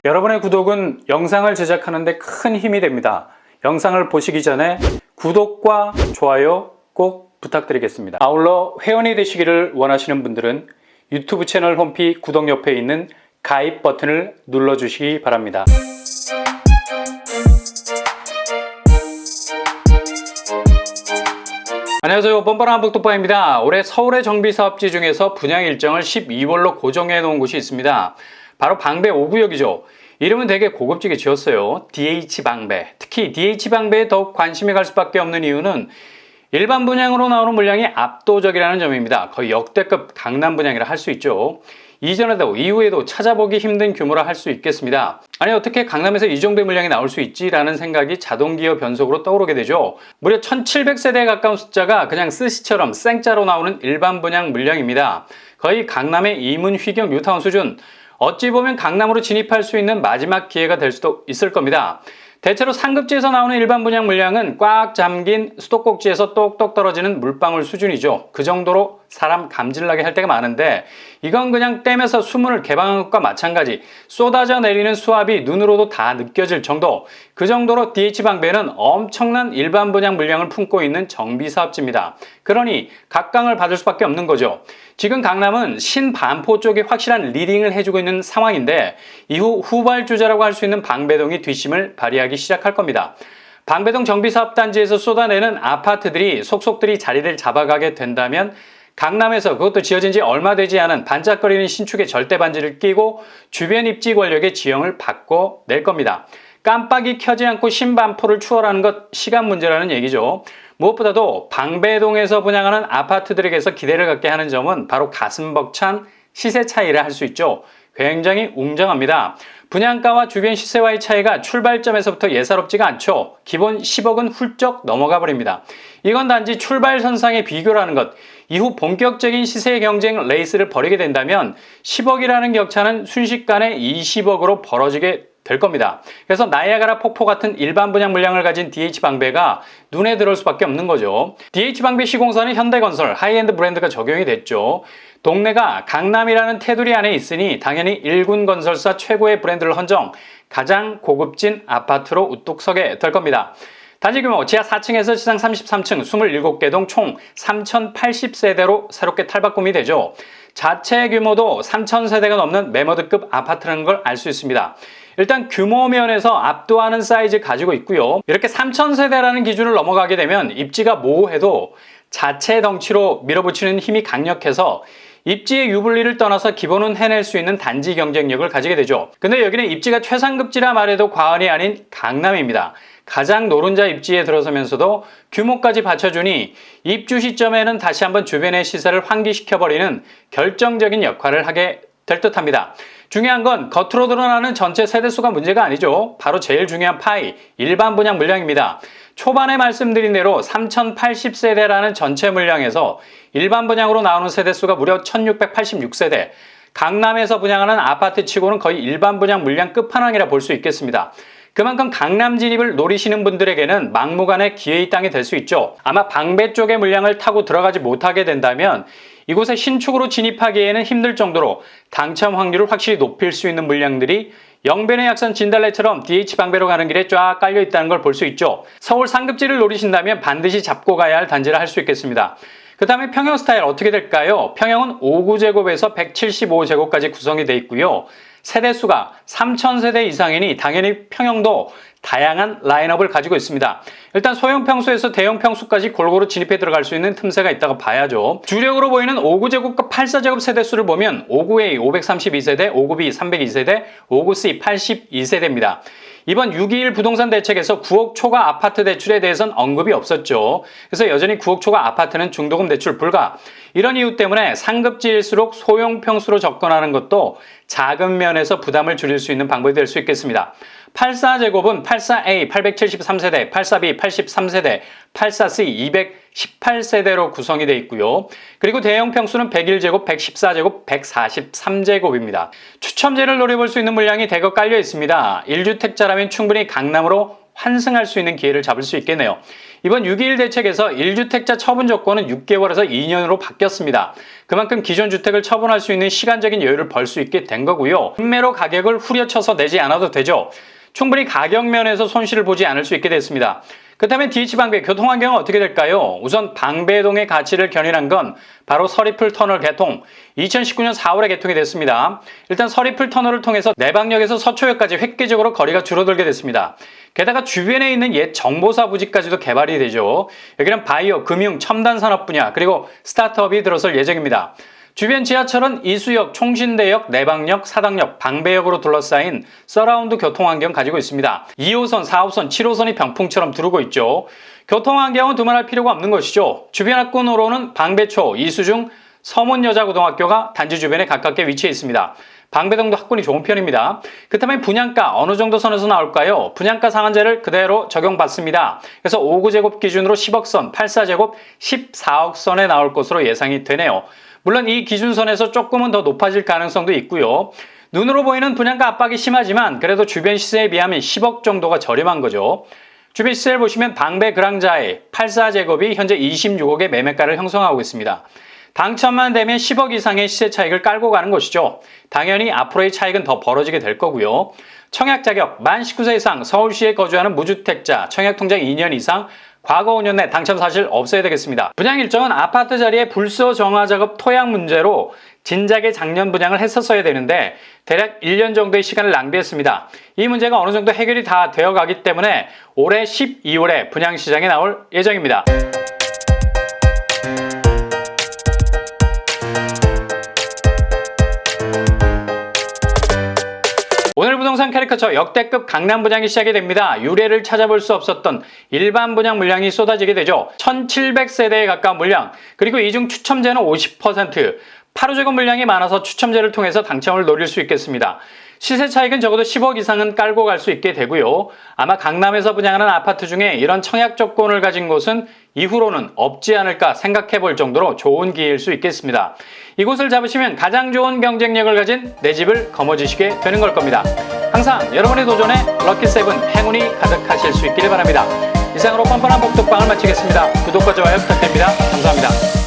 여러분의 구독은 영상을 제작하는 데 큰 힘이 됩니다. 영상을 보시기 전에 구독과 좋아요 꼭 부탁드리겠습니다. 아울러 회원이 되시기를 원하시는 분들은 유튜브 채널 홈피 구독 옆에 있는 가입 버튼을 눌러주시기 바랍니다. 안녕하세요. 뻔뻔한 한북독방입니다. 올해 서울의 정비사업지 중에서 분양 일정을 12월로 고정해 놓은 곳이 있습니다. 바로 방배 5구역이죠. 이름은 되게 고급지게 지었어요. DH방배. 특히 DH방배에 더욱 관심이 갈 수밖에 없는 이유는 일반 분양으로 나오는 물량이 압도적이라는 점입니다. 거의 역대급 강남 분양이라 할 수 있죠. 이전에도 이후에도 찾아보기 힘든 규모라 할 수 있겠습니다. 아니 어떻게 강남에서 이 정도의 물량이 나올 수 있지라는 생각이 자동기어 변속으로 떠오르게 되죠. 무려 1700세대에 가까운 숫자가 그냥 스시처럼 생짜로 나오는 일반 분양 물량입니다. 거의 강남의 이문휘경 뉴타운 수준. 어찌 보면 강남으로 진입할 수 있는 마지막 기회가 될 수도 있을 겁니다. 대체로 상급지에서 나오는 일반 분양 물량은 꽉 잠긴 수도꼭지에서 똑똑 떨어지는 물방울 수준이죠. 그 정도로 사람 감질나게 할 때가 많은데 이건 그냥 댐에서 수문을 개방한 것과 마찬가지 쏟아져 내리는 수압이 눈으로도 다 느껴질 정도, 그 정도로 DH방배는 엄청난 일반 분양 물량을 품고 있는 정비사업지입니다. 그러니 각광을 받을 수밖에 없는 거죠. 지금 강남은 신반포 쪽이 확실한 리딩을 해주고 있는 상황인데 이후 후발주자라고 할 수 있는 방배동이 뒷심을 발휘하기 시작할 겁니다. 방배동 정비사업단지에서 쏟아내는 아파트들이 속속들이 자리를 잡아가게 된다면 강남에서 그것도 지어진 지 얼마 되지 않은 반짝거리는 신축의 절대 반지를 끼고 주변 입지 권력의 지형을 바꿔낼 겁니다. 깜빡이 켜지 않고 신반포를 추월하는 것 시간 문제라는 얘기죠. 무엇보다도 방배동에서 분양하는 아파트들에게서 기대를 갖게 하는 점은 바로 가슴 벅찬 시세 차이를 할 수 있죠. 굉장히 웅장합니다. 분양가와 주변 시세와의 차이가 출발점에서부터 예사롭지가 않죠. 기본 10억은 훌쩍 넘어가 버립니다. 이건 단지 출발선상의 비교라는 것. 이후 본격적인 시세 경쟁 레이스를 벌이게 된다면 10억이라는 격차는 순식간에 20억으로 벌어지게 될 겁니다. 그래서 나이아가라 폭포 같은 일반 분양 물량을 가진 DH방배가 눈에 들어올 수밖에 없는 거죠. DH방배 시공사는 현대건설, 하이엔드 브랜드가 적용이 됐죠. 동네가 강남이라는 테두리 안에 있으니 당연히 1군 건설사 최고의 브랜드를 헌정, 가장 고급진 아파트로 우뚝 서게 될 겁니다. 단지 규모 지하 4층에서 지상 33층 27개 동 총 3080세대로 새롭게 탈바꿈이 되죠. 자체 규모도 3000세대가 넘는 매머드급 아파트라는 걸 알 수 있습니다. 일단 규모 면에서 압도하는 사이즈 가지고 있고요. 이렇게 3000세대라는 기준을 넘어가게 되면 입지가 모호해도 자체 덩치로 밀어붙이는 힘이 강력해서 입지의 유불리를 떠나서 기본은 해낼 수 있는 단지 경쟁력을 가지게 되죠. 근데 여기는 입지가 최상급지라 말해도 과언이 아닌 강남입니다. 가장 노른자 입지에 들어서면서도 규모까지 받쳐주니 입주 시점에는 다시 한번 주변의 시세를 환기시켜버리는 결정적인 역할을 하게 될 듯합니다. 중요한 건 겉으로 드러나는 전체 세대수가 문제가 아니죠. 바로 제일 중요한 파이, 일반 분양 물량입니다. 초반에 말씀드린 대로 3080세대라는 전체 물량에서 일반 분양으로 나오는 세대수가 무려 1686세대. 강남에서 분양하는 아파트 치고는 거의 일반 분양 물량 끝판왕이라 볼 수 있겠습니다. 그만큼 강남 진입을 노리시는 분들에게는 막무가내 기회의 땅이 될 수 있죠. 아마 방배 쪽의 물량을 타고 들어가지 못하게 된다면 이곳에 신축으로 진입하기에는 힘들 정도로 당첨 확률을 확실히 높일 수 있는 물량들이 영변의 약선 진달래처럼 DH방배로 가는 길에 쫙 깔려 있다는 걸 볼 수 있죠. 서울 상급지를 노리신다면 반드시 잡고 가야 할 단지라 할 수 있겠습니다. 그 다음에 평형 스타일 어떻게 될까요? 평형은 59제곱에서 175제곱까지 구성이 되어 있고요. 세대수가 3000세대 이상이니 당연히 평형도 다양한 라인업을 가지고 있습니다. 일단 소형 평수에서 대형 평수까지 골고루 진입해 들어갈 수 있는 틈새가 있다고 봐야죠. 주력으로 보이는 59제곱과 84제곱 세대수를 보면 59A 532세대, 59B 302세대, 59C 82세대입니다. 이번 6.21 부동산 대책에서 9억 초과 아파트 대출에 대해서는 언급이 없었죠. 그래서 여전히 9억 초과 아파트는 중도금 대출 불가. 이런 이유 때문에 상급지일수록 소형 평수로 접근하는 것도 작은 면에서 부담을 줄일 수 있는 방법이 될 수 있겠습니다. 84제곱은 84A 873세대, 84B 83세대, 84C 218세대로 구성이 되어 있고요. 그리고 대형 평수는 101제곱, 114제곱, 143제곱입니다. 추첨제를 노려볼 수 있는 물량이 대거 깔려 있습니다. 1주택자라면 충분히 강남으로 환승할 수 있는 기회를 잡을 수 있겠네요. 이번 6.21 대책에서 1주택자 처분 조건은 6개월에서 2년으로 바뀌었습니다. 그만큼 기존 주택을 처분할 수 있는 시간적인 여유를 벌 수 있게 된 거고요. 판매로 가격을 후려쳐서 내지 않아도 되죠. 충분히 가격 면에서 손실을 보지 않을 수 있게 됐습니다. 그렇다면 DH방배 교통환경은 어떻게 될까요? 우선 방배동의 가치를 견인한 건 바로 서리풀 터널 개통. 2019년 4월에 개통이 됐습니다. 일단 서리풀 터널을 통해서 내방역에서 서초역까지 획기적으로 거리가 줄어들게 됐습니다. 게다가 주변에 있는 옛 정보사 부지까지도 개발이 되죠. 여기는 바이오, 금융, 첨단 산업 분야, 그리고 스타트업이 들어설 예정입니다. 주변 지하철은 이수역, 총신대역, 내방역, 사당역, 방배역으로 둘러싸인 서라운드 교통환경 가지고 있습니다. 2호선, 4호선, 7호선이 병풍처럼 두르고 있죠. 교통환경은 두말할 필요가 없는 것이죠. 주변 학군으로는 방배초, 이수중, 서문여자고등학교가 단지 주변에 가깝게 위치해 있습니다. 방배동도 학군이 좋은 편입니다. 그렇다면 분양가 어느 정도 선에서 나올까요? 분양가 상한제를 그대로 적용받습니다. 그래서 5구제곱 기준으로 10억 선, 84제곱 14억 선에 나올 것으로 예상이 되네요. 물론 이 기준선에서 조금은 더 높아질 가능성도 있고요. 눈으로 보이는 분양가 압박이 심하지만 그래도 주변 시세에 비하면 10억 정도가 저렴한 거죠. 주변 시세를 보시면 방배 그랑자의 84제곱이 현재 26억의 매매가를 형성하고 있습니다. 당첨만 되면 10억 이상의 시세 차익을 깔고 가는 것이죠. 당연히 앞으로의 차익은 더 벌어지게 될 거고요. 청약 자격, 만 19세 이상 서울시에 거주하는 무주택자, 청약 통장 2년 이상, 과거 5년 내 당첨 사실 없어야 되겠습니다. 분양 일정은 아파트 자리에 불소 정화 작업 토양 문제로 진작에 작년 분양을 했었어야 되는데 대략 1년 정도의 시간을 낭비했습니다. 이 문제가 어느 정도 해결이 다 되어 가기 때문에 올해 12월에 분양 시장에 나올 예정입니다. 오늘 부동산 캐리커처 역대급 강남 분양이 시작이 됩니다. 유례를 찾아볼 수 없었던 일반 분양 물량이 쏟아지게 되죠. 1700세대에 가까운 물량, 그리고 이 중 추첨제는 50%, 8호제곱 물량이 많아서 추첨제를 통해서 당첨을 노릴 수 있겠습니다. 시세 차익은 적어도 10억 이상은 깔고 갈 수 있게 되고요. 아마 강남에서 분양하는 아파트 중에 이런 청약 조건을 가진 곳은 이후로는 없지 않을까 생각해 볼 정도로 좋은 기회일 수 있겠습니다. 이곳을 잡으시면 가장 좋은 경쟁력을 가진 내 집을 거머쥐시게 되는 걸 겁니다. 항상 여러분의 도전에 럭키세븐 행운이 가득하실 수 있기를 바랍니다. 이상으로 뻔뻔한 복덕방을 마치겠습니다. 구독과 좋아요 부탁드립니다. 감사합니다.